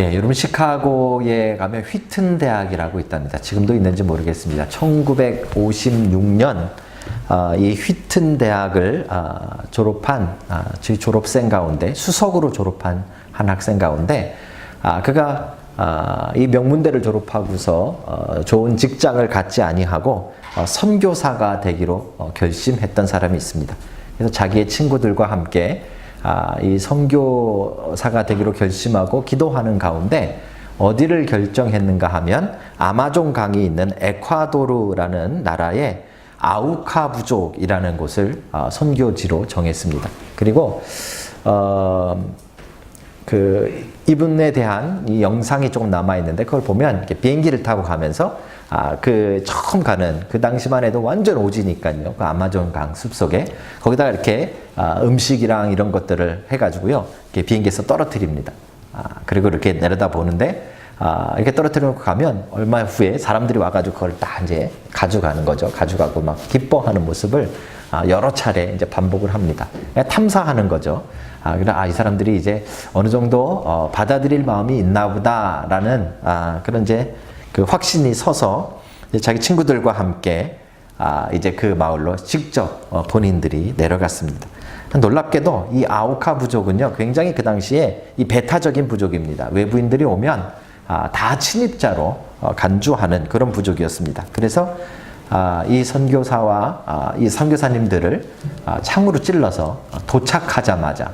예, 여러분 시카고에 가면 휘튼 대학이라고 있답니다. 지금도 있는지 모르겠습니다. 1956년 이 휘튼 대학을 졸업한 저희 졸업생 가운데 수석으로 졸업한 한 학생 가운데 그가 이 명문대를 졸업하고서 좋은 직장을 갖지 아니하고 선교사가 되기로 결심했던 사람이 있습니다. 그래서 자기의 친구들과 함께 이 선교사가 되기로 결심하고 기도하는 가운데 어디를 결정했는가 하면 아마존 강이 있는 에콰도르라는 나라의 아우카 부족이라는 곳을 선교지로 정했습니다. 그리고 이분에 대한 이 영상이 조금 남아 있는데 그걸 보면 이렇게 비행기를 타고 가면서 처음 가는 그 당시만 해도 완전 오지니까요. 그 아마존 강 숲속에 거기다가 이렇게 음식이랑 이런 것들을 해가지고요. 이렇게 비행기에서 떨어뜨립니다. 그리고 이렇게 내려다 보는데 이렇게 떨어뜨려 놓고 가면 얼마 후에 사람들이 와가지고 그걸 다 이제 가져가는 거죠. 가져가고 막 기뻐하는 모습을 여러 차례 이제 반복을 합니다. 탐사하는 거죠. 그래, 이 사람들이 이제 어느 정도 받아들일 마음이 있나 보다라는 그런 이제 그 확신이 서서 이제 자기 친구들과 함께 이제 그 마을로 직접 본인들이 내려갔습니다. 놀랍게도 이 아우카 부족은요, 굉장히 그 당시에 이 배타적인 부족입니다. 외부인들이 오면 다 침입자로 간주하는 그런 부족이었습니다. 그래서 이 선교사와 이 선교사님들을 창으로 찔러서 도착하자마자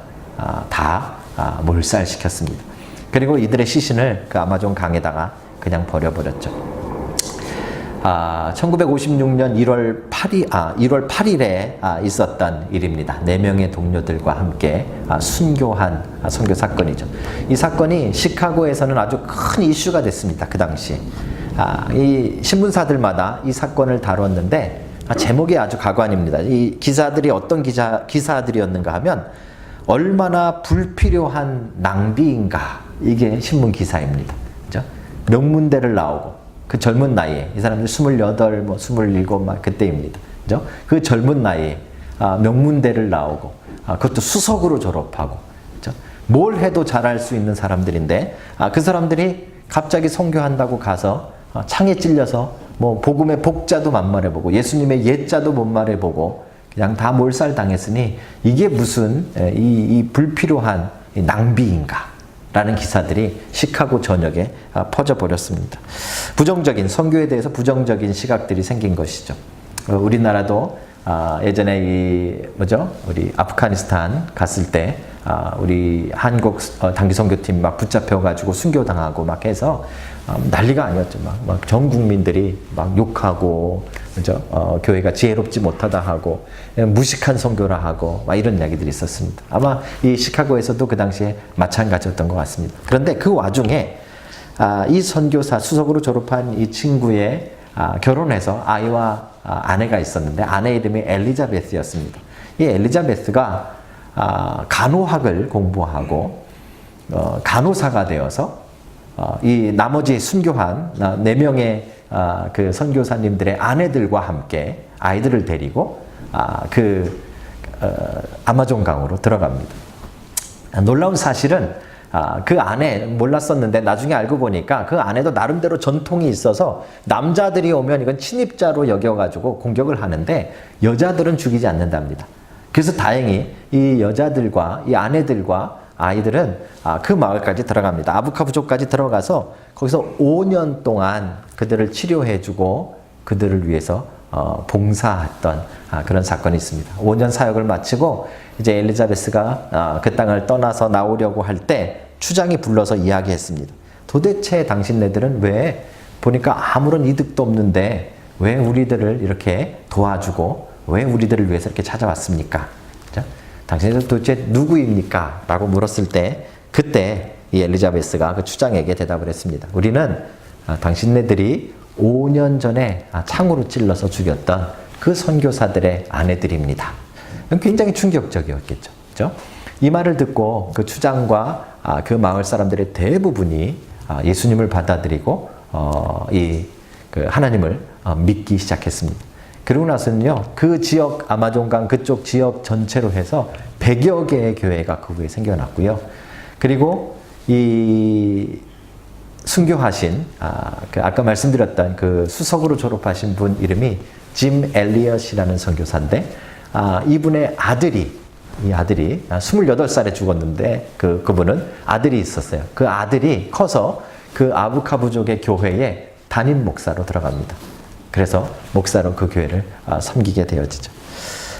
다 몰살시켰습니다. 그리고 이들의 시신을 그 아마존 강에다가 그냥 버려버렸죠. 1956년 1월 8일에 있었던 일입니다. 4명의 동료들과 함께 순교한 선교 사건이죠. 이 사건이 시카고에서는 아주 큰 이슈가 됐습니다. 그 당시. 이 신문사들마다 이 사건을 다뤘는데 제목이 아주 가관입니다. 이 기사들이 어떤 기사들이었는가 하면 얼마나 불필요한 낭비인가, 이게 신문 기사입니다. 그죠? 명문대를 나오고 그 젊은 나이에 이 사람들 28, 27 막 그때입니다. 그죠? 그 젊은 나이에 명문대를 나오고 그것도 수석으로 졸업하고, 그죠? 뭘 해도 잘할 수 있는 사람들인데 그 사람들이 갑자기 선교한다고 가서 창에 찔려서 복음의 복자도 만말해보고 예수님의 예자도 못 말해보고 그냥 다 몰살당했으니 이게 무슨 이 불필요한 낭비인가 라는 기사들이 시카고 전역에 퍼져버렸습니다. 부정적인, 선교에 대해서 부정적인 시각들이 생긴 것이죠. 우리나라도 예전에 우리 아프가니스탄 갔을 때 우리 한국 단기 선교팀 막 붙잡혀가지고 순교당하고 막 해서 난리가 아니었죠. 막 전 국민들이 막 욕하고, 그죠? 교회가 지혜롭지 못하다 하고, 무식한 선교라 하고, 막 이런 이야기들이 있었습니다. 아마 이 시카고에서도 그 당시에 마찬가지였던 것 같습니다. 그런데 그 와중에 이 선교사 수석으로 졸업한 이 친구의 결혼해서 아이와 아내가 있었는데 아내 이름이 엘리자베스였습니다. 이 엘리자베스가 간호학을 공부하고 간호사가 되어서 이 나머지 순교한 4명의 그 선교사님들의 아내들과 함께 아이들을 데리고 아마존 강으로 들어갑니다. 놀라운 사실은 그 아내 몰랐었는데 나중에 알고 보니까 그 아내도 나름대로 전통이 있어서 남자들이 오면 이건 침입자로 여겨가지고 공격을 하는데 여자들은 죽이지 않는답니다. 그래서 다행히 이 여자들과 이 아내들과 아이들은 그 마을까지 들어갑니다. 아부카 부족까지 들어가서 거기서 5년 동안 그들을 치료해주고 그들을 위해서 봉사했던 그런 사건이 있습니다. 5년 사역을 마치고 이제 엘리자베스가 그 땅을 떠나서 나오려고 할 때 추장이 불러서 이야기했습니다. 도대체 당신네들은 왜 보니까 아무런 이득도 없는데 왜 우리들을 이렇게 도와주고 왜 우리들을 위해서 이렇게 찾아왔습니까? 당신들 도대체 누구입니까? 라고 물었을 때 그때 이 엘리자베스가 그 추장에게 대답을 했습니다. 우리는 당신네들이 5년 전에 창으로 찔러서 죽였던 그 선교사들의 아내들입니다. 굉장히 충격적이었겠죠. 그죠? 이 말을 듣고 그 추장과 그 마을 사람들의 대부분이 예수님을 받아들이고 하나님을 믿기 시작했습니다. 그러고 나서는요, 그 지역, 아마존강 그쪽 지역 전체로 해서 100여 개의 교회가 그 후에 생겨났고요. 그리고 이 순교하신 그 아까 말씀드렸던 그 수석으로 졸업하신 분 이름이 짐 엘리엇이라는 선교사인데 이분의 아들이 28살에 죽었는데 그분은 아들이 있었어요. 그 아들이 커서 그 아부카부족의 교회에 담임 목사로 들어갑니다. 그래서 목사로 그 교회를 섬기게 되어지죠.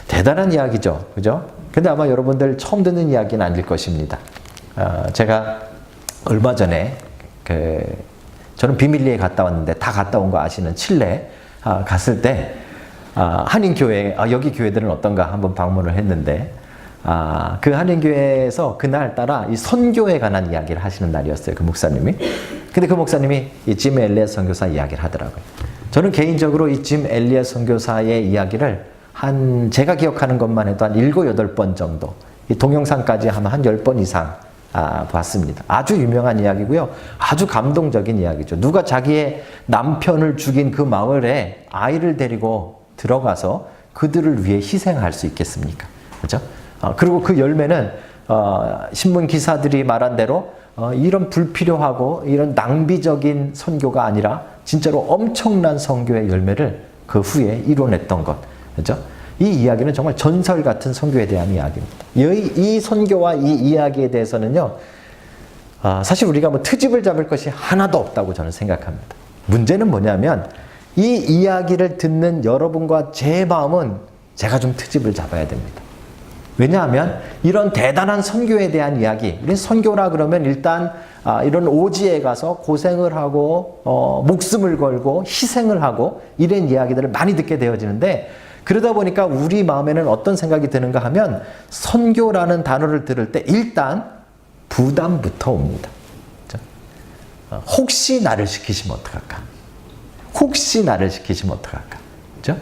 대단한 이야기죠. 그죠? 근데 아마 여러분들 처음 듣는 이야기는 아닐 것입니다. 제가 얼마 전에 저는 비밀리에 갔다 왔는데 다 갔다 온 거 아시는 칠레 갔을 때 한인교회 여기 교회들은 어떤가 한번 방문을 했는데 그 한인교회에서 그날따라 이 선교에 관한 이야기를 하시는 날이었어요. 그 목사님이. 근데 그 목사님이 이 짐 엘리엇 선교사 이야기를 하더라고요. 저는 개인적으로 이 짐 엘리엇 선교사의 이야기를 제가 기억하는 것만 해도 한 7, 8번 정도, 이 동영상까지 하면 한 10번 이상 봤습니다. 아주 유명한 이야기고요. 아주 감동적인 이야기죠. 누가 자기의 남편을 죽인 그 마을에 아이를 데리고 들어가서 그들을 위해 희생할 수 있겠습니까? 그렇죠? 그리고 그 열매는 신문 기사들이 말한 대로 이런 불필요하고 이런 낭비적인 선교가 아니라 진짜로 엄청난 선교의 열매를 그 후에 이뤄냈던 것. 그렇죠? 이 이야기는 정말 전설 같은 선교에 대한 이야기입니다. 이 선교와 이 이야기에 대해서는요, 사실 우리가 뭐 트집을 잡을 것이 하나도 없다고 저는 생각합니다. 문제는 뭐냐면 이 이야기를 듣는 여러분과 제 마음은 제가 좀 트집을 잡아야 됩니다. 왜냐하면 이런 대단한 선교에 대한 이야기, 우리 선교라 그러면 일단 이런 오지에 가서 고생을 하고 목숨을 걸고 희생을 하고 이런 이야기들을 많이 듣게 되어지는데, 그러다 보니까 우리 마음에는 어떤 생각이 드는가 하면 선교라는 단어를 들을 때 일단 부담부터 옵니다. 그렇죠? 혹시 나를 시키시면 어떡할까? 혹시 나를 시키시면 어떡할까? 그렇죠?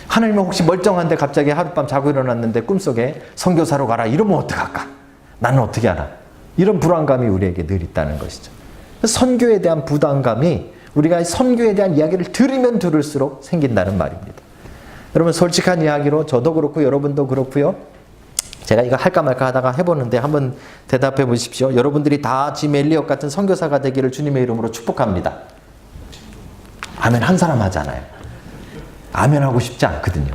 하나님은 혹시 멀쩡한데 갑자기 하룻밤 자고 일어났는데 꿈속에 선교사로 가라 이러면 어떡할까? 나는 어떻게 알아? 이런 불안감이 우리에게 늘 있다는 것이죠. 선교에 대한 부담감이 우리가 선교에 대한 이야기를 들으면 들을수록 생긴다는 말입니다. 여러분, 솔직한 이야기로 저도 그렇고 여러분도 그렇고요. 제가 이거 할까 말까 하다가 해보는데 한번 대답해 보십시오. 여러분들이 다 짐 엘리엇 같은 선교사가 되기를 주님의 이름으로 축복합니다. 아멘 한 사람 하잖아요. 아멘 하고 싶지 않거든요.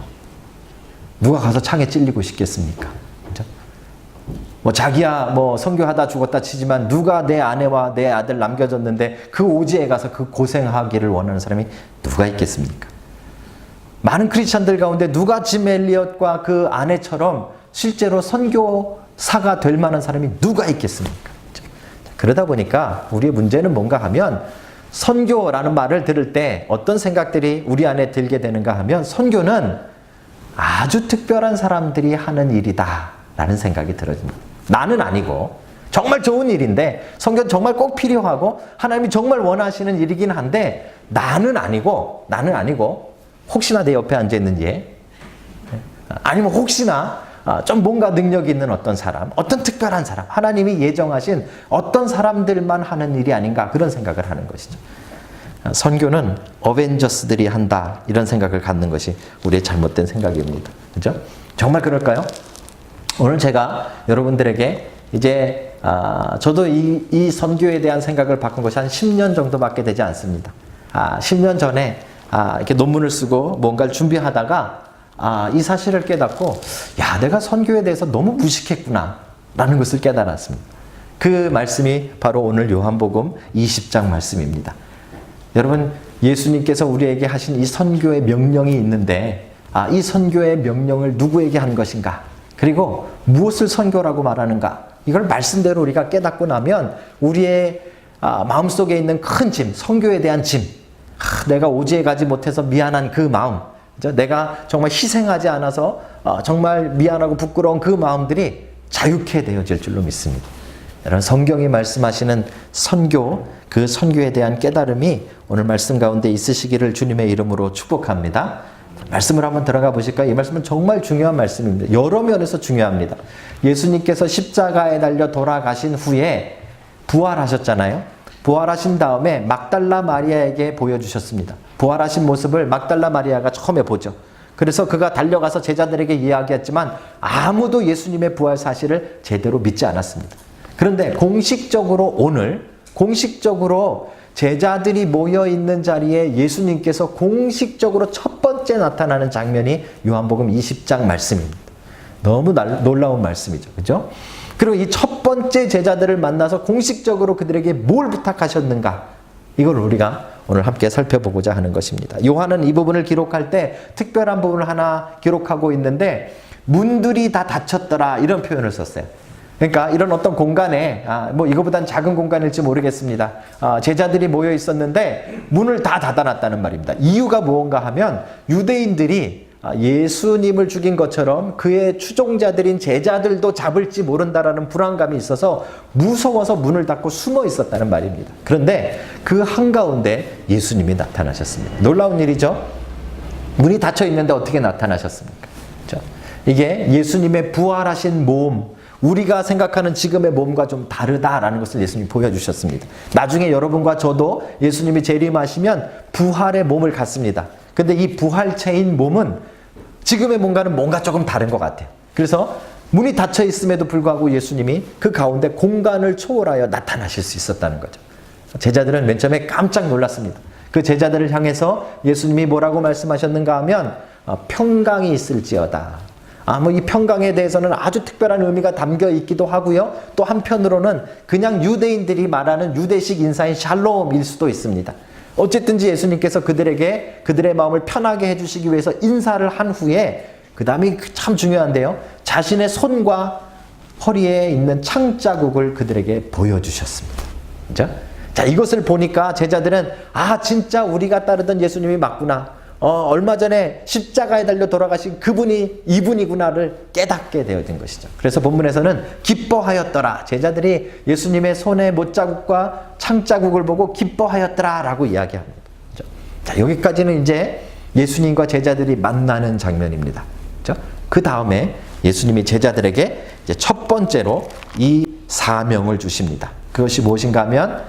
누가 가서 창에 찔리고 싶겠습니까? 그렇죠? 뭐 자기야 뭐 선교하다 죽었다 치지만 누가 내 아내와 내 아들 남겨졌는데 그 오지에 가서 그 고생하기를 원하는 사람이 누가 있겠습니까? 많은 크리스찬들 가운데 누가 짐 엘리엇과 그 아내처럼 실제로 선교사가 될 만한 사람이 누가 있겠습니까? 그러다 보니까 우리의 문제는 뭔가 하면 선교라는 말을 들을 때 어떤 생각들이 우리 안에 들게 되는가 하면 선교는 아주 특별한 사람들이 하는 일이다 라는 생각이 들어집니다. 나는 아니고 정말 좋은 일인데 선교는 정말 꼭 필요하고 하나님이 정말 원하시는 일이긴 한데 나는 아니고 혹시나 내 옆에 앉아있는 얘 아니면 혹시나 좀 뭔가 능력이 있는 어떤 사람, 어떤 특별한 사람, 하나님이 예정하신 어떤 사람들만 하는 일이 아닌가 그런 생각을 하는 것이죠. 선교는 어벤져스들이 한다 이런 생각을 갖는 것이 우리의 잘못된 생각입니다. 그죠? 정말 그럴까요? 오늘 제가 여러분들에게 이제 저도 이 선교에 대한 생각을 바꾼 것이 한 10년 정도밖에 되지 않습니다. 10년 전에 이렇게 논문을 쓰고 뭔가를 준비하다가 이 사실을 깨닫고 내가 선교에 대해서 너무 무식했구나 라는 것을 깨달았습니다. 그 말씀이 바로 오늘 요한복음 20장 말씀입니다. 여러분, 예수님께서 우리에게 하신 이 선교의 명령이 있는데 이 선교의 명령을 누구에게 한 것인가? 그리고 무엇을 선교라고 말하는가? 이걸 말씀대로 우리가 깨닫고 나면 우리의 마음속에 있는 큰 짐, 선교에 대한 짐, 내가 오지에 가지 못해서 미안한 그 마음, 내가 정말 희생하지 않아서 정말 미안하고 부끄러운 그 마음들이 자유케 되어질 줄로 믿습니다. 여러분, 성경이 말씀하시는 선교, 그 선교에 대한 깨달음이 오늘 말씀 가운데 있으시기를 주님의 이름으로 축복합니다. 말씀을 한번 들어가 보실까요? 이 말씀은 정말 중요한 말씀입니다. 여러 면에서 중요합니다. 예수님께서 십자가에 달려 돌아가신 후에 부활하셨잖아요. 부활하신 다음에 막달라 마리아에게 보여주셨습니다. 부활하신 모습을 막달라 마리아가 처음에 보죠. 그래서 그가 달려가서 제자들에게 이야기했지만 아무도 예수님의 부활 사실을 제대로 믿지 않았습니다. 그런데 공식적으로 제자들이 모여 있는 자리에 예수님께서 공식적으로 첫 번째 나타나는 장면이 요한복음 20장 말씀입니다. 너무 놀라운 말씀이죠. 그죠? 그리고 이 첫 번째 제자들을 만나서 공식적으로 그들에게 뭘 부탁하셨는가? 이걸 우리가 오늘 함께 살펴보고자 하는 것입니다. 요한은 이 부분을 기록할 때 특별한 부분을 하나 기록하고 있는데 문들이 다 닫혔더라 이런 표현을 썼어요. 그러니까 이런 어떤 공간에 뭐 이거보단 작은 공간일지 모르겠습니다. 제자들이 모여 있었는데 문을 다 닫아놨다는 말입니다. 이유가 무언가 하면 유대인들이 예수님을 죽인 것처럼 그의 추종자들인 제자들도 잡을지 모른다라는 불안감이 있어서 무서워서 문을 닫고 숨어 있었다는 말입니다. 그런데 그 한가운데 예수님이 나타나셨습니다. 놀라운 일이죠. 문이 닫혀 있는데 어떻게 나타나셨습니까? 그렇죠? 이게 예수님의 부활하신 몸, 우리가 생각하는 지금의 몸과 좀 다르다라는 것을 예수님이 보여주셨습니다. 나중에 여러분과 저도 예수님이 재림하시면 부활의 몸을 갖습니다. 근데 이 부활체인 몸은 지금의 몸과는 뭔가 조금 다른 것 같아요. 그래서 문이 닫혀 있음에도 불구하고 예수님이 그 가운데 공간을 초월하여 나타나실 수 있었다는 거죠. 제자들은 맨 처음에 깜짝 놀랐습니다. 그 제자들을 향해서 예수님이 뭐라고 말씀하셨는가 하면 평강이 있을지어다. 뭐 이 평강에 대해서는 아주 특별한 의미가 담겨 있기도 하고요. 또 한편으로는 그냥 유대인들이 말하는 유대식 인사인 샬롬일 수도 있습니다. 어쨌든지 예수님께서 그들에게 그들의 마음을 편하게 해주시기 위해서 인사를 한 후에 그 다음이 참 중요한데요. 자신의 손과 허리에 있는 창자국을 그들에게 보여주셨습니다. 그죠? 자, 이것을 보니까 제자들은 진짜 우리가 따르던 예수님이 맞구나. 얼마 전에 십자가에 달려 돌아가신 그분이 이분이구나를 깨닫게 되어진 것이죠. 그래서 본문에서는 기뻐하였더라. 제자들이 예수님의 손의 못자국과 창자국을 보고 기뻐하였더라 라고 이야기합니다. 그렇죠? 자, 여기까지는 이제 예수님과 제자들이 만나는 장면입니다. 그렇죠? 그 다음에 예수님이 제자들에게 이제 첫 번째로 이 사명을 주십니다. 그것이 무엇인가 하면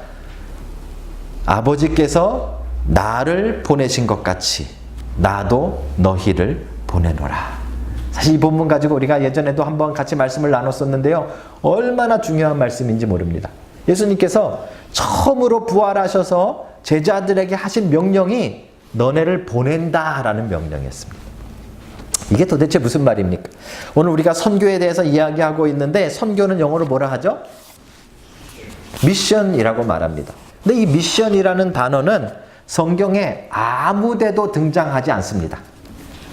아버지께서 나를 보내신 것 같이 나도 너희를 보내노라. 사실 이 본문 가지고 우리가 예전에도 한번 같이 말씀을 나눴었는데요. 얼마나 중요한 말씀인지 모릅니다. 예수님께서 처음으로 부활하셔서 제자들에게 하신 명령이 너네를 보낸다라는 명령이었습니다. 이게 도대체 무슨 말입니까? 오늘 우리가 선교에 대해서 이야기하고 있는데 선교는 영어로 뭐라 하죠? 미션이라고 말합니다. 근데 이 미션이라는 단어는 성경에 아무데도 등장하지 않습니다.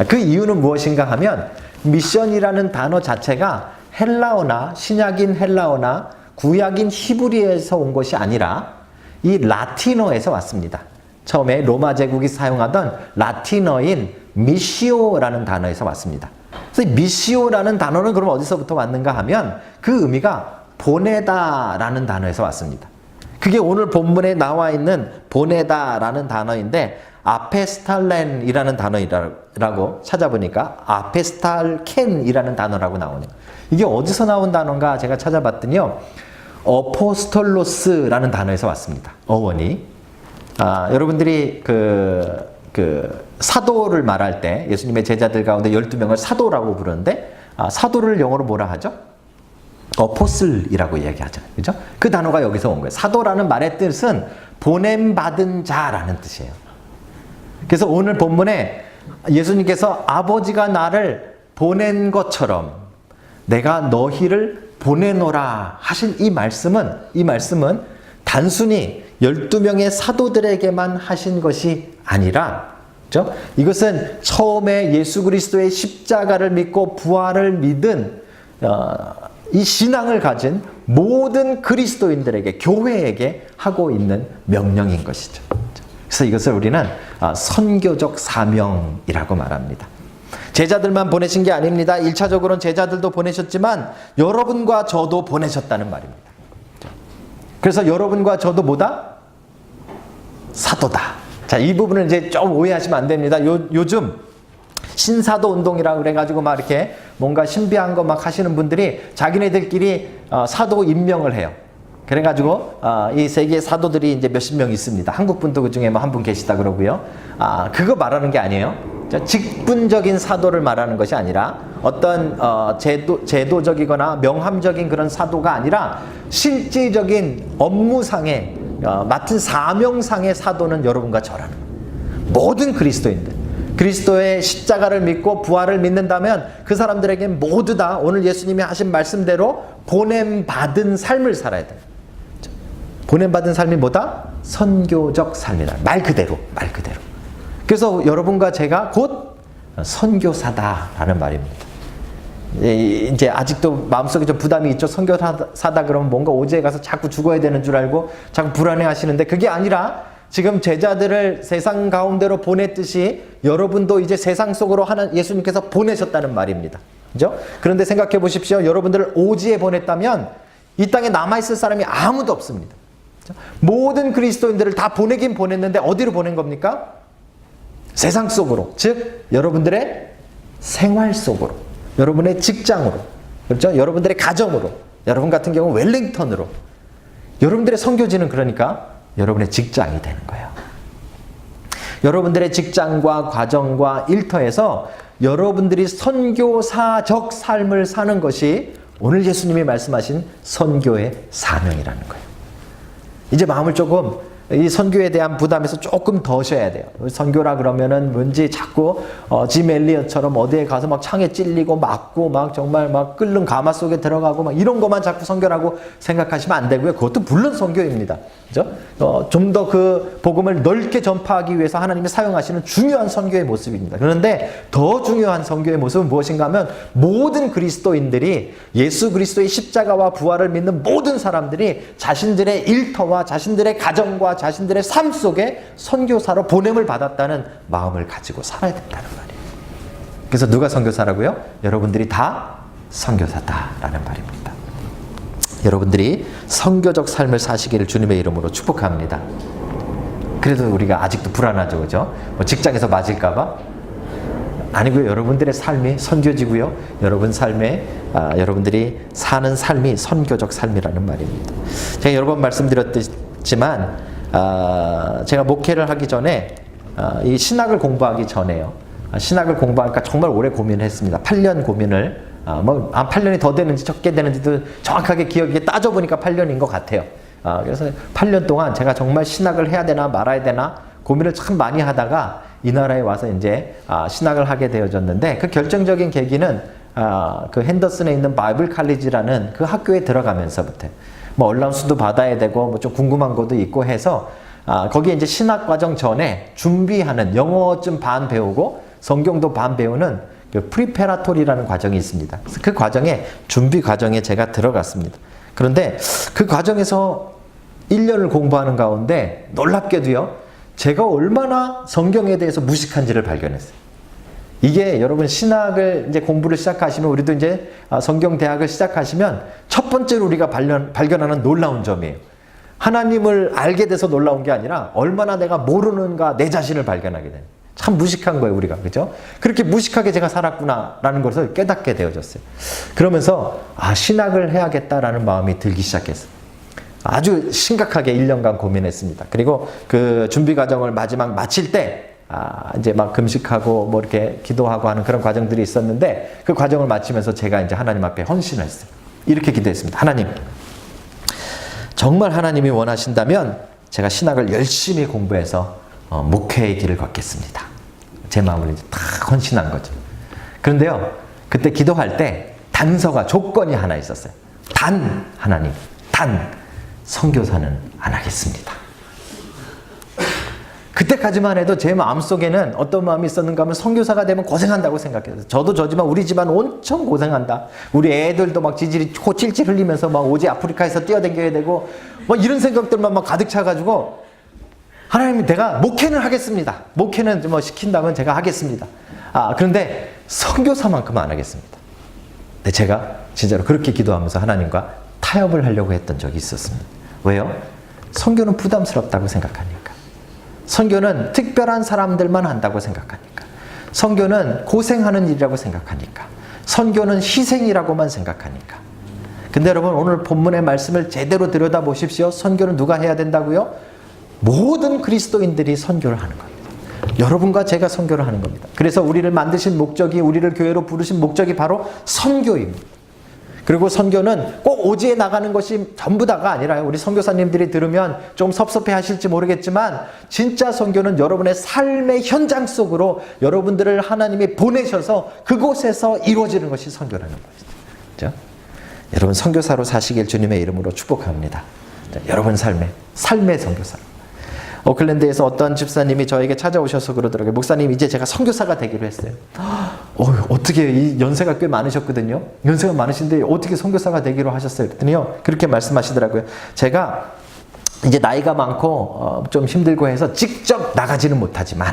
그 이유는 무엇인가 하면 미션이라는 단어 자체가 헬라어나 신약인 헬라어나 구약인 히브리에서 온 것이 아니라 이 라틴어에서 왔습니다. 처음에 로마 제국이 사용하던 라틴어인 미시오라는 단어에서 왔습니다. 그래서 미시오라는 단어는 그럼 어디서부터 왔는가 하면 그 의미가 보내다라는 단어에서 왔습니다. 그게 오늘 본문에 나와 있는 보내다라는 단어인데 아페스탈렌이라는 단어라고 찾아보니까 아페스탈켄이라는 단어라고 나오네요. 이게 어디서 나온 단어인가 제가 찾아봤더니요. 어포스톨로스라는 단어에서 왔습니다. 어원이. 여러분들이 그 사도를 말할 때 예수님의 제자들 가운데 12명을 사도라고 부르는데 사도를 영어로 뭐라 하죠? 어포슬이라고 이야기하잖아요. 그죠? 그 단어가 여기서 온 거예요. 사도라는 말의 뜻은 보냄받은 자라는 뜻이에요. 그래서 오늘 본문에 예수님께서 아버지가 나를 보낸 것처럼 내가 너희를 보내노라 하신 이 말씀은 단순히 12명의 사도들에게만 하신 것이 아니라, 그죠? 이것은 처음에 예수 그리스도의 십자가를 믿고 부활을 믿은 이 신앙을 가진 모든 그리스도인들에게, 교회에게 하고 있는 명령인 것이죠. 그래서 이것을 우리는 선교적 사명이라고 말합니다. 제자들만 보내신 게 아닙니다. 1차적으로는 제자들도 보내셨지만 여러분과 저도 보내셨다는 말입니다. 그래서 여러분과 저도 뭐다? 사도다. 자, 이 부분을 이제 좀 오해하시면 안 됩니다. 요즘 신사도 운동이라고 그래가지고 막 이렇게 뭔가 신비한 거 막 하시는 분들이 자기네들끼리 사도 임명을 해요. 그래가지고 이 세계 사도들이 이제 몇십 명 있습니다. 한국 분도 그 중에 뭐 한 분 계시다 그러고요. 그거 말하는 게 아니에요. 직분적인 사도를 말하는 것이 아니라 어떤 제도적이거나 명함적인 그런 사도가 아니라 실질적인 업무상의 맡은 사명상의 사도는 여러분과 저라는 거예요. 모든 그리스도인들, 그리스도의 십자가를 믿고 부활을 믿는다면 그 사람들에게 모두 다 오늘 예수님이 하신 말씀대로 보냄받은 삶을 살아야 돼요. 보냄받은 삶이 뭐다? 선교적 삶이다. 말 그대로. 그래서 여러분과 제가 곧 선교사다라는 말입니다. 이제 아직도 마음속에 좀 부담이 있죠. 선교사다 그러면 뭔가 오지에 가서 자꾸 죽어야 되는 줄 알고 자꾸 불안해 하시는데, 그게 아니라 지금 제자들을 세상 가운데로 보냈듯이 여러분도 이제 세상 속으로 예수님께서 보내셨다는 말입니다. 그죠? 그런데 생각해 보십시오. 여러분들을 오지에 보냈다면 이 땅에 남아있을 사람이 아무도 없습니다. 그죠? 모든 그리스도인들을 다 보내긴 보냈는데 어디로 보낸 겁니까? 세상 속으로. 즉 여러분들의 생활 속으로, 여러분의 직장으로, 그렇죠? 여러분들의 가정으로, 여러분 같은 경우 웰링턴으로. 여러분들의 선교지는 그러니까 여러분의 직장이 되는 거예요. 여러분들의 직장과 과정과 일터에서 여러분들이 선교사적 삶을 사는 것이 오늘 예수님이 말씀하신 선교의 사명이라는 거예요. 이제 마음을 조금 이 선교에 대한 부담에서 조금 더 쉬어야 돼요. 선교라 그러면은 뭔지 자꾸 짐 엘리엇처럼 어디에 가서 막 창에 찔리고 맞고 막 정말 막 끓는 가마 속에 들어가고 막 이런 것만 자꾸 선교라고 생각하시면 안 되고요. 그것도 물론 선교입니다. 그죠? 좀 더 그 복음을 넓게 전파하기 위해서 하나님이 사용하시는 중요한 선교의 모습입니다. 그런데 더 중요한 선교의 모습은 무엇인가 하면 모든 그리스도인들이 예수 그리스도의 십자가와 부활을 믿는 모든 사람들이 자신들의 일터와 자신들의 가정과 자신들의 삶 속에 선교사로 보냄을 받았다는 마음을 가지고 살아야 된다는 말이에요. 그래서 누가 선교사라고요? 여러분들이 다 선교사다라는 말입니다. 여러분들이 선교적 삶을 사시기를 주님의 이름으로 축복합니다. 그래도 우리가 아직도 불안하죠, 그죠? 뭐 직장에서 맞을까봐? 아니고요. 여러분들의 삶이 선교지고요. 여러분 삶에 여러분들이 사는 삶이 선교적 삶이라는 말입니다. 제가 여러 번 말씀드렸지만 제가 목회를 하기 전에 이 신학을 공부하기 전에요. 신학을 공부하니까 정말 오래 고민했습니다. 8년 고민을 8년이 더 되는지 적게 되는지도 정확하게 기억이 따져보니까 8년인 것 같아요. 그래서 8년 동안 제가 정말 신학을 해야 되나 말아야 되나 고민을 참 많이 하다가 이 나라에 와서 이제 신학을 하게 되어졌는데, 그 결정적인 계기는 그 핸더슨에 있는 바이블 칼리지라는 그 학교에 들어가면서부터 뭐 얼람수도 받아야 되고 뭐 좀 궁금한 것도 있고 해서 거기에 이제 신학 과정 전에 준비하는, 영어 좀 반 배우고 성경도 반 배우는 그 프리페라토리라는 과정이 있습니다. 그래서 그 과정에 준비 과정에 제가 들어갔습니다. 그런데 그 과정에서 1년을 공부하는 가운데 놀랍게도요, 제가 얼마나 성경에 대해서 무식한지를 발견했어요. 이게 여러분 신학을 이제 공부를 시작하시면, 우리도 이제 성경대학을 시작하시면 첫 번째로 우리가 발견하는 놀라운 점이에요. 하나님을 알게 돼서 놀라운 게 아니라 얼마나 내가 모르는가 내 자신을 발견하게 돼요. 참 무식한 거예요, 우리가. 그죠? 그렇게 무식하게 제가 살았구나라는 것을 깨닫게 되어졌어요. 그러면서 신학을 해야겠다라는 마음이 들기 시작했어요. 아주 심각하게 1년간 고민했습니다. 그리고 그 준비 과정을 마지막 마칠 때 이제 막 금식하고 뭐 이렇게 기도하고 하는 그런 과정들이 있었는데, 그 과정을 마치면서 제가 이제 하나님 앞에 헌신을 했어요. 이렇게 기도했습니다. 하나님, 정말 하나님이 원하신다면 제가 신학을 열심히 공부해서 목회의 길을 걷겠습니다. 제 마음을 이제 다 헌신한 거죠. 그런데요, 그때 기도할 때 단서가, 조건이 하나 있었어요. 하나님, 선교사는 안 하겠습니다. 그때까지만 해도 제 마음속에는 어떤 마음이 있었는가 하면, 선교사가 되면 고생한다고 생각했어요. 저도 저지만 우리 집안 엄청 고생한다. 우리 애들도 막 지질이 코 찔찔 흘리면서 막 오지 아프리카에서 뛰어다녀야 되고 막 이런 생각들만 막 가득 차가지고, 하나님, 내가 목회는 하겠습니다. 목회는 뭐 시킨다면 제가 하겠습니다. 그런데 선교사만큼은 안 하겠습니다. 근데 제가 진짜로 그렇게 기도하면서 하나님과 타협을 하려고 했던 적이 있었습니다. 왜요? 선교는 부담스럽다고 생각하니까. 선교는 특별한 사람들만 한다고 생각하니까. 선교는 고생하는 일이라고 생각하니까. 선교는 희생이라고만 생각하니까. 근데 여러분, 오늘 본문의 말씀을 제대로 들여다보십시오. 선교는 누가 해야 된다고요? 모든 그리스도인들이 선교를 하는 겁니다. 여러분과 제가 선교를 하는 겁니다. 그래서 우리를 만드신 목적이, 우리를 교회로 부르신 목적이 바로 선교입니다. 그리고 선교는 꼭 오지에 나가는 것이 전부 다가 아니라요. 우리 선교사님들이 들으면 좀 섭섭해 하실지 모르겠지만 진짜 선교는 여러분의 삶의 현장 속으로 여러분들을 하나님이 보내셔서 그곳에서 이루어지는 것이 선교라는 것이죠. 그렇죠? 여러분 선교사로 사시길 주님의 이름으로 축복합니다. 자, 여러분 삶의 선교사. 오클랜드에서 어떤 집사님이 저에게 찾아오셔서 그러더라고요. 목사님, 이제 제가 선교사가 되기로 했어요. 어떻게, 이 연세가 꽤 많으셨거든요. 연세가 많으신데 어떻게 선교사가 되기로 하셨어요? 그랬더니요, 그렇게 말씀하시더라고요. 제가 이제 나이가 많고 좀 힘들고 해서 직접 나가지는 못하지만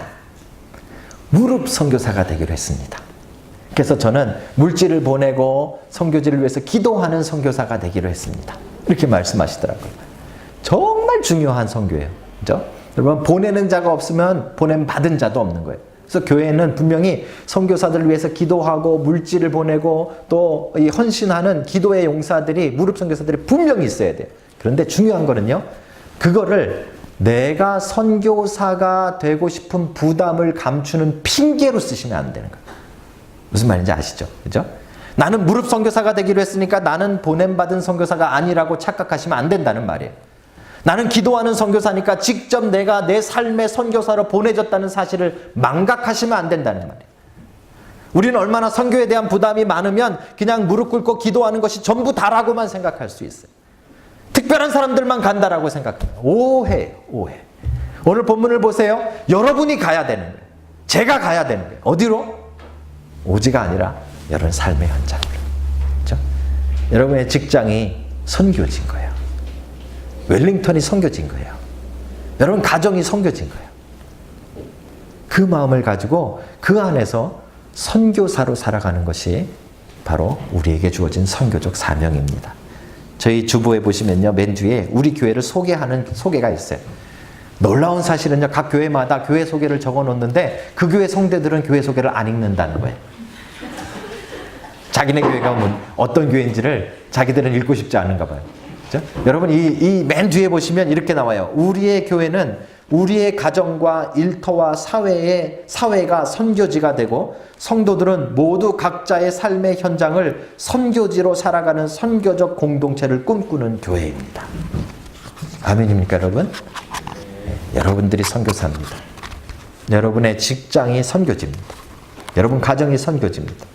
무릎 선교사가 되기로 했습니다. 그래서 저는 물질을 보내고 선교지를 위해서 기도하는 선교사가 되기로 했습니다. 이렇게 말씀하시더라고요. 정말 중요한 선교예요. 그죠? 여러분, 보내는 자가 없으면 보냄 받은 자도 없는 거예요. 그래서 교회는 분명히 선교사들을 위해서 기도하고 물질을 보내고 또 이 헌신하는 기도의 용사들이, 무릎 선교사들이 분명히 있어야 돼요. 그런데 중요한 거는요, 그거를 내가 선교사가 되고 싶은 부담을 감추는 핑계로 쓰시면 안 되는 거예요. 무슨 말인지 아시죠? 그죠? 나는 무릎 선교사가 되기로 했으니까 나는 보냄받은 선교사가 아니라고 착각하시면 안 된다는 말이에요. 나는 기도하는 선교사니까 직접 내가 내 삶의 선교사로 보내졌다는 사실을 망각하시면 안 된다는 말이에요. 우리는 얼마나 선교에 대한 부담이 많으면 그냥 무릎 꿇고 기도하는 것이 전부 다라고만 생각할 수 있어요. 특별한 사람들만 간다라고 생각해요. 오해예요, 오해. 오늘 본문을 보세요. 여러분이 가야 되는 거예요. 제가 가야 되는 거예요. 어디로? 오지가 아니라 여러분 삶의 현장으로. 그렇죠? 여러분의 직장이 선교지인 거예요. 웰링턴이 선교지인 거예요. 여러분 가정이 선교지인 거예요. 그 마음을 가지고 그 안에서 선교사로 살아가는 것이 바로 우리에게 주어진 선교적 사명입니다. 저희 주보에 보시면요, 맨 뒤에 우리 교회를 소개하는 소개가 있어요. 놀라운 사실은요, 각 교회마다 교회 소개를 적어 놓는데 그 교회 성대들은 교회 소개를 안 읽는다는 거예요. 자기네 교회가 어떤 교회인지를 자기들은 읽고 싶지 않은가 봐요. 그렇죠? 여러분, 이 맨 뒤에 보시면 이렇게 나와요. 우리의 교회는 우리의 가정과 일터와 사회가 선교지가 되고 성도들은 모두 각자의 삶의 현장을 선교지로 살아가는 선교적 공동체를 꿈꾸는 교회입니다. 아멘입니까, 여러분? 네, 여러분들이 선교사입니다. 여러분의 직장이 선교지입니다. 여러분 가정이 선교지입니다.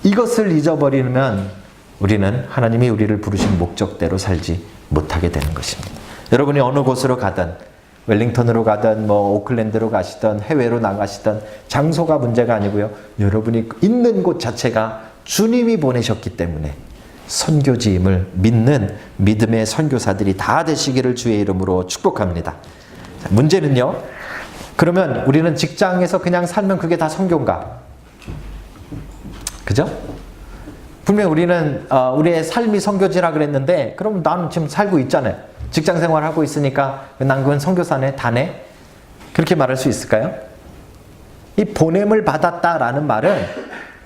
이것을 잊어버리면 우리는 하나님이 우리를 부르신 목적대로 살지 못하게 되는 것입니다. 여러분이 어느 곳으로 가든, 웰링턴으로 가든 오클랜드로 가시든 해외로 나가시든 장소가 문제가 아니고요, 여러분이 있는 곳 자체가 주님이 보내셨기 때문에 선교지임을 믿는 믿음의 선교사들이 다 되시기를 주의 이름으로 축복합니다. 자, 문제는요, 그러면 우리는 직장에서 그냥 살면 그게 다 선교인가? 그죠? 분명 우리는 우리의 삶이 선교지라 그랬는데, 그럼 나는 지금 살고 있잖아요. 직장 생활하고 있으니까 난 그건 선교사네, 다네? 그렇게 말할 수 있을까요? 이 보냄을 받았다라는 말은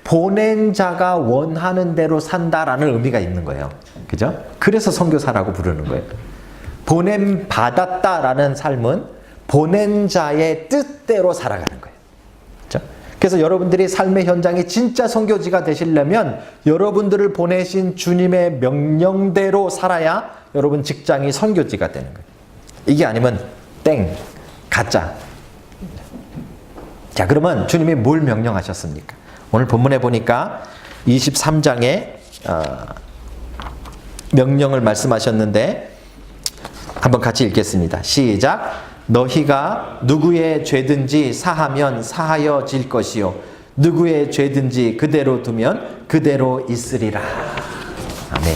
보낸 자가 원하는 대로 산다라는 의미가 있는 거예요. 그죠? 그래서 선교사라고 부르는 거예요. 보냄 받았다라는 삶은 보낸 자의 뜻대로 살아가는 거예요. 그죠? 그래서 여러분들이 삶의 현장이 진짜 선교지가 되시려면 여러분들을 보내신 주님의 명령대로 살아야 여러분 직장이 선교지가 되는 거예요. 이게 아니면 땡, 가짜. 자, 그러면 주님이 뭘 명령하셨습니까? 오늘 본문에 보니까 23장에 명령을 말씀하셨는데 한번 같이 읽겠습니다. 시작. 너희가 누구의 죄든지 사하면 사하여질 것이요 누구의 죄든지 그대로 두면 그대로 있으리라. 아멘.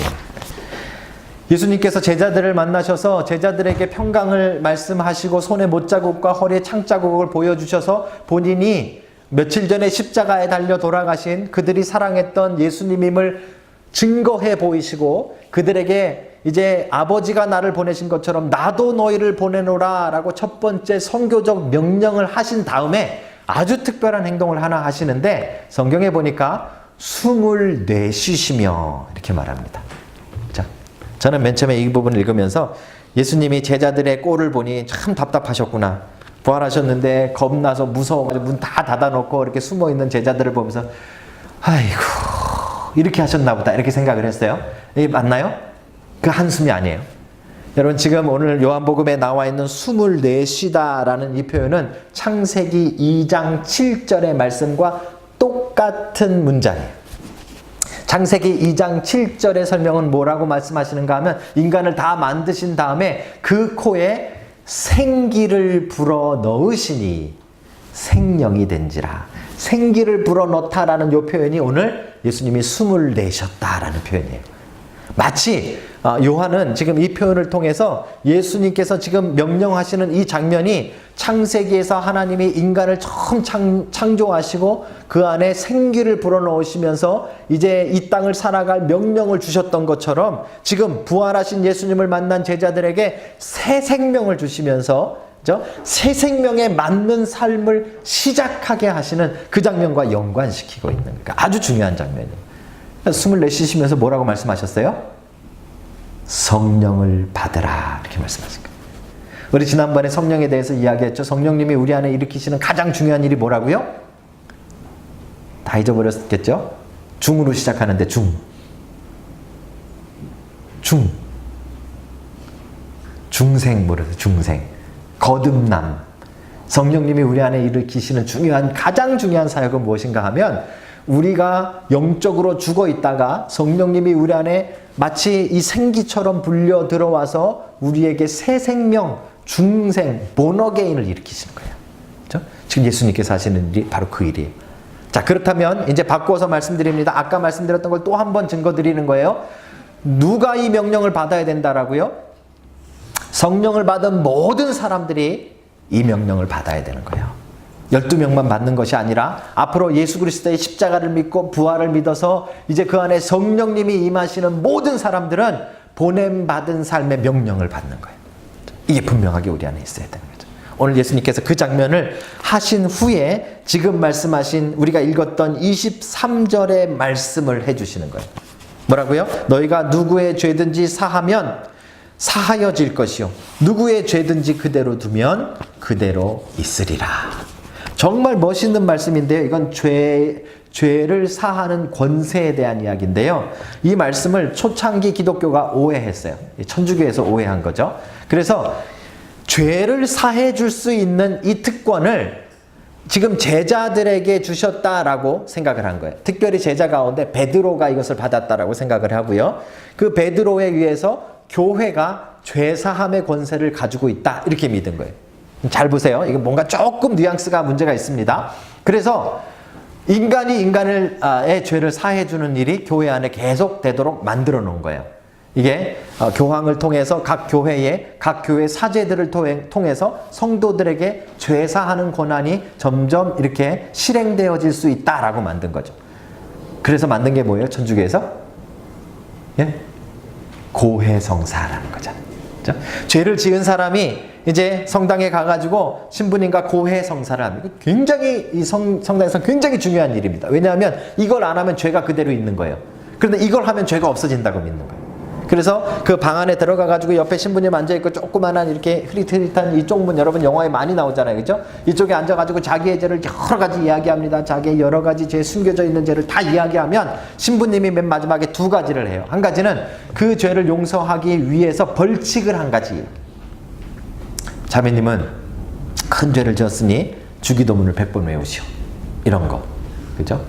예수님께서 제자들을 만나셔서 제자들에게 평강을 말씀하시고 손에 못자국과 허리에 창자국을 보여주셔서 본인이 며칠 전에 십자가에 달려 돌아가신 그들이 사랑했던 예수님임을 증거해 보이시고 그들에게 이제 아버지가 나를 보내신 것처럼 나도 너희를 보내노라 라고 첫 번째 선교적 명령을 하신 다음에 아주 특별한 행동을 하나 하시는데 성경에 보니까 숨을 내쉬시며 이렇게 말합니다. 자, 저는 맨 처음에 이 부분을 읽으면서 예수님이 제자들의 꼴을 보니 참 답답하셨구나. 부활하셨는데 겁나서 무서워가지고 문 다 닫아놓고 이렇게 숨어있는 제자들을 보면서 아이고 이렇게 하셨나 보다 이렇게 생각을 했어요. 이게 맞나요? 그 한숨이 아니에요. 여러분 지금 오늘 요한복음에 나와 있는 24시다라는 이 표현은 창세기 2장 7절의 말씀과 똑같은 문장이에요. 창세기 2장 7절의 설명은 뭐라고 말씀하시는가 하면 인간을 다 만드신 다음에 그 코에 생기를 불어 넣으시니 생명이 된지라. 생기를 불어 넣다라는 이 표현이 오늘 예수님이 숨을 내셨다라는 표현이에요. 마치 요한은 지금 이 표현을 통해서 예수님께서 지금 명령하시는 이 장면이 창세기에서 하나님이 인간을 처음 창조하시고 그 안에 생기를 불어넣으시면서 이제 이 땅을 살아갈 명령을 주셨던 것처럼 지금 부활하신 예수님을 만난 제자들에게 새 생명을 주시면서 새 생명에 맞는 삶을 시작하게 하시는 그 장면과 연관시키고 있는 아주 중요한 장면이에요. 숨을 내쉬시면서 뭐라고 말씀하셨어요? 성령을 받으라 이렇게 말씀하신 거예요. 우리 지난번에 성령에 대해서 이야기했죠. 성령님이 우리 안에 일으키시는 가장 중요한 일이 뭐라고요? 다 잊어버렸겠죠? 중으로 시작하는데 중생 모르세요? 중생 거듭남. 성령님이 우리 안에 일으키시는 가장 중요한 사역은 무엇인가 하면 우리가 영적으로 죽어 있다가 성령님이 우리 안에 마치 이 생기처럼 불려 들어와서 우리에게 새 생명, 중생, 본어게인을 일으키시는 거예요. 그렇죠? 지금 예수님께서 하시는 일이 바로 그 일이에요. 자, 그렇다면 이제 바꾸어서 말씀드립니다. 아까 말씀드렸던 걸 또 한 번 증거 드리는 거예요. 누가 이 명령을 받아야 된다라고요? 성령을 받은 모든 사람들이 이 명령을 받아야 되는 거예요. 12명만 받는 것이 아니라 앞으로 예수 그리스도의 십자가를 믿고 부활을 믿어서 이제 그 안에 성령님이 임하시는 모든 사람들은 보냄받은 삶의 명령을 받는 거예요. 이게 분명하게 우리 안에 있어야 되는 거죠. 오늘 예수님께서 그 장면을 하신 후에 지금 말씀하신 우리가 읽었던 23절의 말씀을 해주시는 거예요. 뭐라고요? 너희가 누구의 죄든지 사하면 사하여질 것이요 누구의 죄든지 그대로 두면 그대로 있으리라. 정말 멋있는 말씀인데요. 이건 죄를 사하는 권세에 대한 이야기인데요. 이 말씀을 초창기 기독교가 오해했어요. 천주교에서 오해한 거죠. 그래서 죄를 사해 줄 수 있는 이 특권을 지금 제자들에게 주셨다라고 생각을 한 거예요. 특별히 제자 가운데 베드로가 이것을 받았다라고 생각을 하고요. 그 베드로에 의해서 교회가 죄사함의 권세를 가지고 있다 이렇게 믿은 거예요. 잘 보세요. 이게 뭔가 조금 뉘앙스가 문제가 있습니다. 그래서 인간이 인간의 죄를 사해주는 일이 교회 안에 계속 되도록 만들어 놓은 거예요. 이게 교황을 통해서 각 교회 사제들을 통해서 성도들에게 죄 사하는 권한이 점점 이렇게 실행되어질 수 있다라고 만든 거죠. 그래서 만든 게 뭐예요? 천주교에서? 예? 고해성사라는 거잖아요. 그렇죠? 죄를 지은 사람이 이제 성당에 가가지고 신부님과 고해성사를 합니다. 굉장히 이 성당에서 굉장히 중요한 일입니다. 왜냐하면 이걸 안 하면 죄가 그대로 있는 거예요. 그런데 이걸 하면 죄가 없어진다고 믿는 거예요. 그래서 그 방 안에 들어가가지고 옆에 신부님 앉아있고 조그만한 이렇게 흐릿흐릿한 이 쪽문 여러분 영화에 많이 나오잖아요. 그죠? 이쪽에 앉아가지고 자기의 죄를 여러 가지 이야기합니다. 자기의 여러 가지 죄, 숨겨져 있는 죄를 다 이야기하면 신부님이 맨 마지막에 두 가지를 해요. 한 가지는 그 죄를 용서하기 위해서 벌칙을 한 가지. 자매님은 큰 죄를 지었으니 주기도문을 100번 외우시오. 이런 거. 그죠?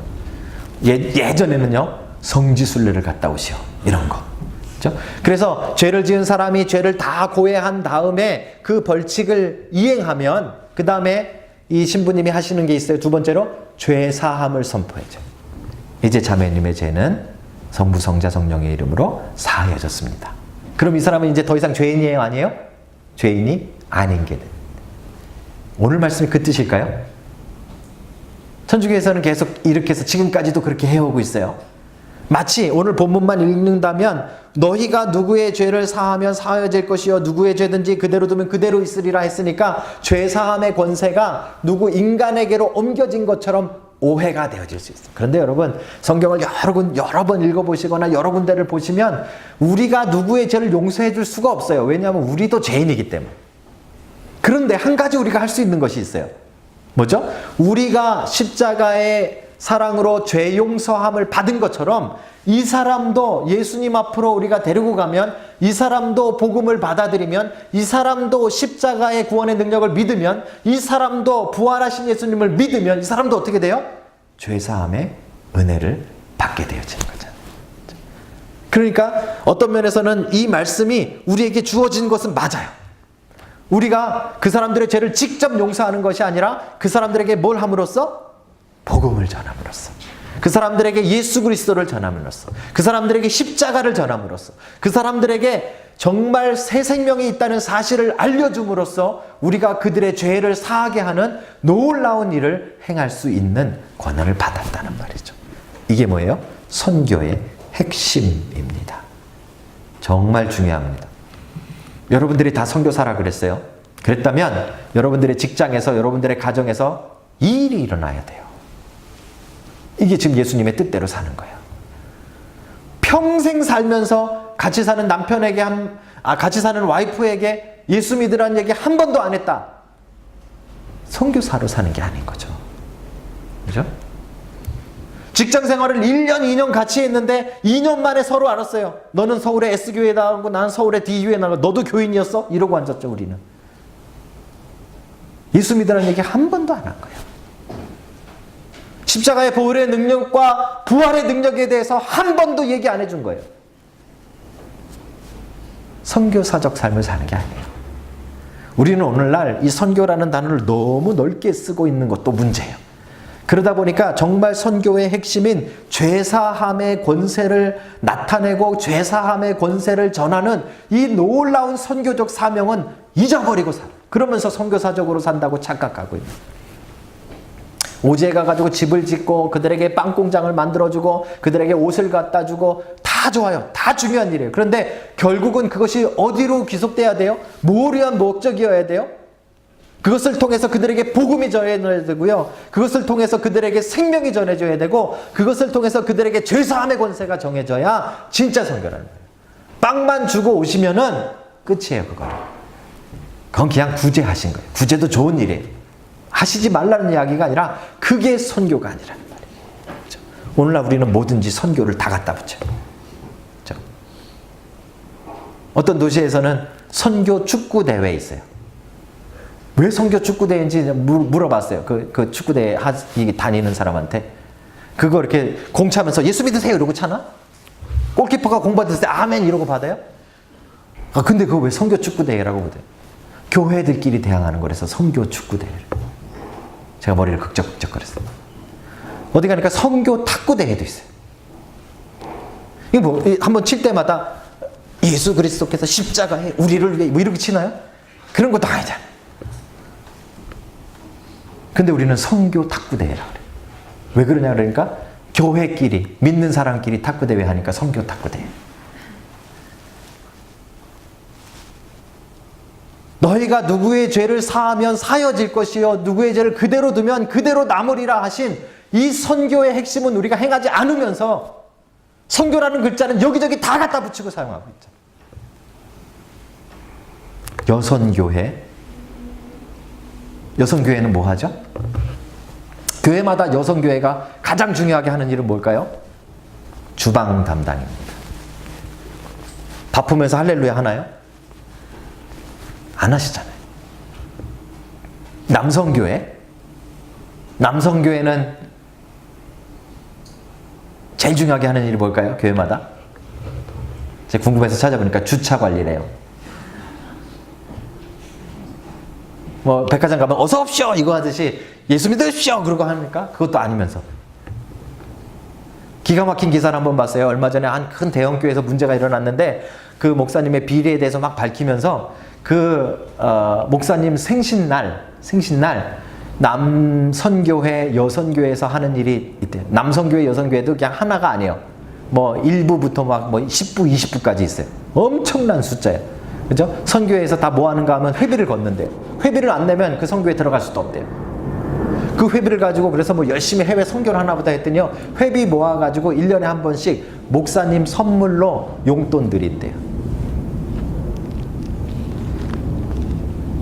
예전에는요, 성지순례를 갔다 오시오. 이런 거. 그죠? 그래서 죄를 지은 사람이 죄를 다 고해한 다음에 그 벌칙을 이행하면 그 다음에 이 신부님이 하시는 게 있어요. 두 번째로 죄사함을 선포해줘요. 이제 자매님의 죄는 성부, 성자, 성령의 이름으로 사하여졌습니다. 그럼 이 사람은 이제 더 이상 죄인이에요? 아니에요? 죄인이 아닌 게 됩니다. 오늘 말씀이 그 뜻일까요? 천주교에서는 계속 이렇게 해서 지금까지도 그렇게 해오고 있어요. 마치 오늘 본문만 읽는다면 너희가 누구의 죄를 사하면 사하여질 것이요 누구의 죄든지 그대로 두면 그대로 있으리라 했으니까 죄사함의 권세가 누구 인간에게로 옮겨진 것처럼 오해가 되어질 수 있어요. 그런데 여러분 성경을 여러 번 읽어보시거나 여러 군데를 보시면 우리가 누구의 죄를 용서해 줄 수가 없어요. 왜냐하면 우리도 죄인이기 때문에. 그런데 한 가지 우리가 할 수 있는 것이 있어요. 뭐죠? 우리가 십자가에 사랑으로 죄 용서함을 받은 것처럼 이 사람도 예수님 앞으로 우리가 데리고 가면, 이 사람도 복음을 받아들이면, 이 사람도 십자가의 구원의 능력을 믿으면, 이 사람도 부활하신 예수님을 믿으면 이 사람도 어떻게 돼요? 죄사함의 은혜를 받게 되어지는 거잖아요. 그러니까 어떤 면에서는 이 말씀이 우리에게 주어진 것은 맞아요. 우리가 그 사람들의 죄를 직접 용서하는 것이 아니라 그 사람들에게 뭘 함으로써? 복음을 전함으로써, 그 사람들에게 예수 그리스도를 전함으로써, 그 사람들에게 십자가를 전함으로써, 그 사람들에게 정말 새 생명이 있다는 사실을 알려줌으로써 우리가 그들의 죄를 사하게 하는 놀라운 일을 행할 수 있는 권한을 받았다는 말이죠. 이게 뭐예요? 선교의 핵심입니다. 정말 중요합니다. 여러분들이 다 선교사라 그랬어요. 그랬다면 여러분들의 직장에서, 여러분들의 가정에서 이 일이 일어나야 돼요. 이게 지금 예수님의 뜻대로 사는 거예요. 평생 살면서 같이 사는 남편에게 같이 사는 와이프에게 예수 믿으라는 얘기 한 번도 안 했다. 선교사로 사는 게 아닌 거죠. 그죠? 직장 생활을 1년, 2년 같이 했는데 2년 만에 서로 알았어요. 너는 서울의 S교회에 나가고 나는 서울의 D교회에 나가고 너도 교인이었어? 이러고 앉았죠, 우리는. 예수 믿으라는 얘기 한 번도 안 한 거예요. 십자가의 보혈의 능력과 부활의 능력에 대해서 한 번도 얘기 안 해준 거예요. 선교사적 삶을 사는 게 아니에요. 우리는 오늘날 이 선교라는 단어를 너무 넓게 쓰고 있는 것도 문제예요. 그러다 보니까 정말 선교의 핵심인 죄사함의 권세를 나타내고 죄사함의 권세를 전하는 이 놀라운 선교적 사명은 잊어버리고 살아요. 그러면서 선교사적으로 산다고 착각하고 있는 거예요. 오지에 가가지고 집을 짓고 그들에게 빵 공장을 만들어주고 그들에게 옷을 갖다 주고 다 좋아요. 다 중요한 일이에요. 그런데 결국은 그것이 어디로 귀속돼야 돼요? 뭘 위한 목적이어야 돼요? 그것을 통해서 그들에게 복음이 전해져야 되고요. 그것을 통해서 그들에게 생명이 전해져야 되고, 그것을 통해서 그들에게 죄사함의 권세가 정해져야 진짜 선교라는 거예요. 빵만 주고 오시면은 끝이에요, 그거는. 그건 그냥 구제하신 거예요. 구제도 좋은 일이에요. 하시지 말라는 이야기가 아니라 그게 선교가 아니라는 말이에요. 그렇죠? 오늘날 우리는 뭐든지 선교를 다 갖다 붙여요. 그렇죠? 어떤 도시에서는 선교 축구 대회 있어요. 왜 선교 축구 대회인지 물어봤어요. 그 축구 대회 다니는 사람한테. 그거 이렇게 공 차면서 예수 믿으세요 이러고 차나? 골키퍼가 공 받을 때 아멘 이러고 받아요? 근데 그거 왜 선교 축구 대회라고 보대요? 교회들끼리 대항하는 거라서 선교 축구 대회를. 제가 머리를 극적극적거렸어요. 어디 가니까 선교 탁구 대회도 있어요. 이거 뭐 한번 칠 때마다 예수 그리스도께서 십자가에 우리를 위해 뭐 이렇게 치나요? 그런 것도 아니잖아요. 근데 우리는 선교 탁구 대회라 그래요. 왜 그러냐 그러니까 교회끼리 믿는 사람끼리 탁구 대회 하니까 선교 탁구 대회. 너희가 누구의 죄를 사하면 사여질 것이요 누구의 죄를 그대로 두면 그대로 남으리라 하신 이 선교의 핵심은 우리가 행하지 않으면서 선교라는 글자는 여기저기 다 갖다 붙이고 사용하고 있죠. 여성교회는 뭐 하죠? 교회마다 여성교회가 가장 중요하게 하는 일은 뭘까요? 주방 담당입니다. 바쁘면서 할렐루야 하나요? 안 하시잖아요. 남성교회는 제일 중요하게 하는 일이 뭘까요? 교회마다? 제가 궁금해서 찾아보니까 주차 관리래요. 뭐 백화점 가면 어서 오십시오 이거 하듯이 예수 믿으십시오 그러고 하니까 그것도 아니면서. 기가 막힌 기사를 한번 봤어요. 얼마 전에 한 큰 대형교회에서 문제가 일어났는데 그 목사님의 비리에 대해서 막 밝히면서 목사님 생신날 남선교회 여선교회에서 하는 일이 있대요. 남선교회 여선교회도 그냥 하나가 아니에요. 뭐 1부부터 막 뭐 10부 20부까지 있어요. 엄청난 숫자예요. 그죠? 선교회에서 다 뭐 하는가 하면 회비를 걷는데요. 회비를 안 내면 그 선교회 들어갈 수도 없대요. 그 회비를 가지고 그래서 뭐 열심히 해외 선교를 하나 보다 했더니요. 회비 모아가지고 1년에 한 번씩 목사님 선물로 용돈 드린대요.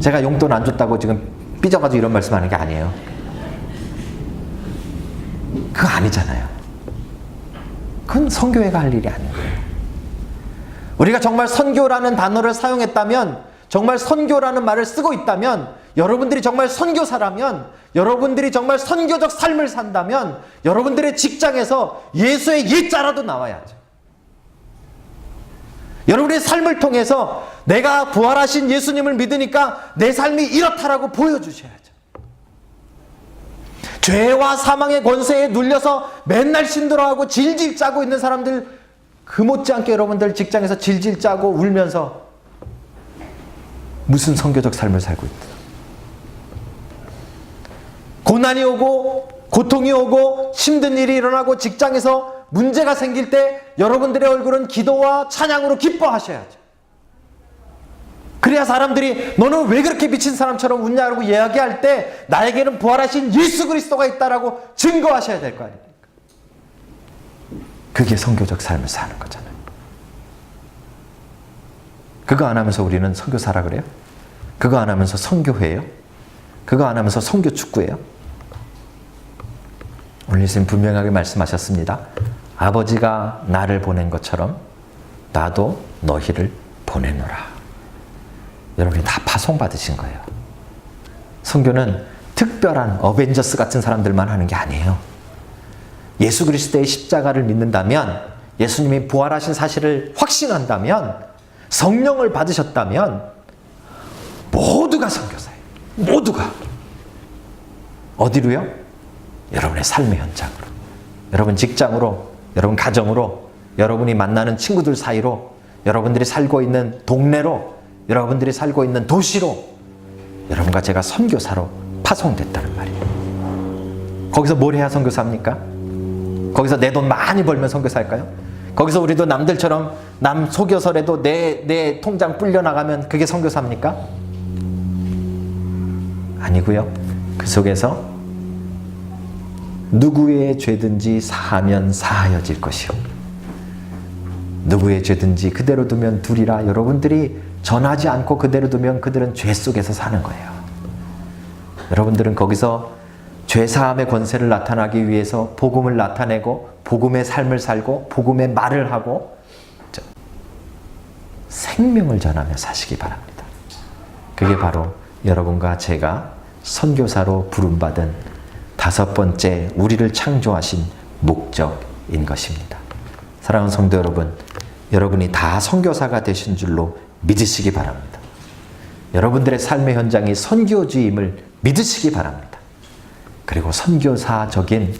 제가 용돈 안 줬다고 지금 삐져가지고 이런 말씀하는 게 아니에요. 그거 아니잖아요. 그건 선교회가 할 일이 아닌 거예요. 우리가 정말 선교라는 단어를 사용했다면, 정말 선교라는 말을 쓰고 있다면, 여러분들이 정말 선교사라면, 여러분들이 정말 선교적 삶을 산다면, 여러분들의 직장에서 예수의 예자라도 나와야죠. 여러분의 삶을 통해서 내가 부활하신 예수님을 믿으니까 내 삶이 이렇다라고 보여주셔야죠. 죄와 사망의 권세에 눌려서 맨날 힘들어하고 질질 짜고 있는 사람들, 그 못지않게 여러분들 직장에서 질질 짜고 울면서 무슨 선교적 삶을 살고 있다. 고난이 오고 고통이 오고 힘든 일이 일어나고 직장에서 문제가 생길 때 여러분들의 얼굴은 기도와 찬양으로 기뻐하셔야죠. 그래야 사람들이 너는 왜 그렇게 미친 사람처럼 웃냐고 이야기할 때 나에게는 부활하신 예수 그리스도가 있다라고 증거하셔야 될 거 아닙니까? 그게 선교적 삶을 사는 거잖아요. 그거 안 하면서 우리는 선교사라 그래요? 그거 안 하면서 선교회예요? 그거 안 하면서 선교축구예요? 오늘 예수님 분명하게 말씀하셨습니다. 아버지가 나를 보낸 것처럼 나도 너희를 보내노라. 여러분이 다 파송받으신 거예요. 선교는 특별한 어벤져스 같은 사람들만 하는 게 아니에요. 예수 그리스도의 십자가를 믿는다면, 예수님이 부활하신 사실을 확신한다면, 성령을 받으셨다면 모두가 선교사예요. 모두가. 어디로요? 여러분의 삶의 현장으로, 여러분 직장으로, 여러분 가정으로, 여러분이 만나는 친구들 사이로, 여러분들이 살고 있는 동네로, 여러분들이 살고 있는 도시로 여러분과 제가 선교사로 파송됐다는 말이에요. 거기서 뭘 해야 선교사입니까? 거기서 내 돈 많이 벌면 선교사일까요? 거기서 우리도 남들처럼 남 속여서라도 내 통장 불려나가면 그게 선교사입니까? 아니고요. 그 속에서 누구의 죄든지 사하면 사하여질 것이요, 누구의 죄든지 그대로 두면 두리라. 여러분들이 전하지 않고 그대로 두면 그들은 죄 속에서 사는 거예요. 여러분들은 거기서 죄사함의 권세를 나타나기 위해서 복음을 나타내고 복음의 삶을 살고 복음의 말을 하고 생명을 전하며 사시기 바랍니다. 그게 바로 여러분과 제가 선교사로 부름받은 다섯 번째 우리를 창조하신 목적인 것입니다. 사랑하는 성도 여러분, 여러분이 다 선교사가 되신 줄로 믿으시기 바랍니다. 여러분들의 삶의 현장이 선교주의임을 믿으시기 바랍니다. 그리고 선교적인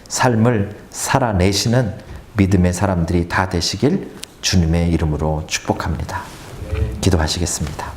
삶을 살아내시는 믿음의 사람들이 다 되시길 주님의 이름으로 축복합니다. 기도하시겠습니다.